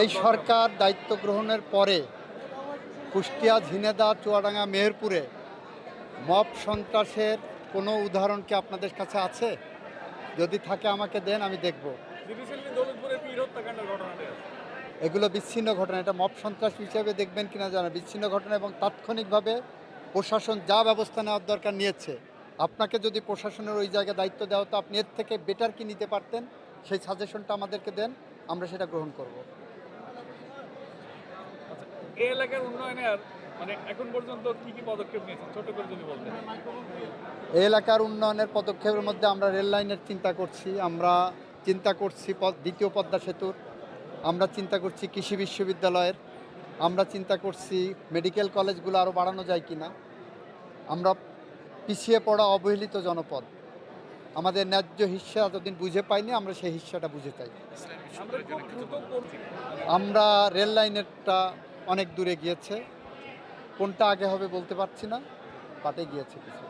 এই সরকার দায়িত্ব গ্রহণের পরে কুষ্টিয়া, ঝিনেদা, চুয়াডাঙ্গা, মেহেরপুরে মব সন্ত্রাসের কোনো উদাহরণ কি আপনাদের কাছে আছে? যদি থাকে আমাকে দেন, আমি দেখব। এগুলো বিচ্ছিন্ন ঘটনা, এটা মব সন্ত্রাস হিসেবে দেখবেন কিনা জানা, বিচ্ছিন্ন ঘটনা এবং তাৎক্ষণিকভাবে প্রশাসন যা ব্যবস্থা নেওয়ার দরকার নিয়েছে। আপনাকে যদি প্রশাসনের ওই জায়গায় দায়িত্ব দেওয়া হতো, আপনি এর থেকে বেটার কি নিতে পারতেন, সেই সাজেশনটা আমাদেরকে দেন, আমরা সেটা গ্রহণ করব। এই এলাকার উন্নয়নে আর এখন পর্যন্ত কি কি পদক্ষেপ নিয়েছেন ছোট করে যদি বলতেন। এই এলাকার উন্নয়নের পদক্ষেপের মধ্যে আমরা রেল লাইনের চিন্তা করছি, আমরা চিন্তা করছি দ্বিতীয় পদ্মা সেতুর, আমরা চিন্তা করছি কৃষি বিশ্ববিদ্যালয়ের, আমরা চিন্তা করছি মেডিকেল কলেজগুলো আরও বাড়ানো যায় কি না। আমরা পিছিয়ে পড়া অবহেলিত জনপদ, আমাদের ন্যায্য হিস্সা এতদিন বুঝে পাইনি, আমরা সেই হিস্সাটা বুঝে চাই। আমরা রেল লাইনেরটা অনেক দূরে গিয়েছে, কোনটা আগে হবে বলতে পারছি না, পাটে গিয়েছে কিছু।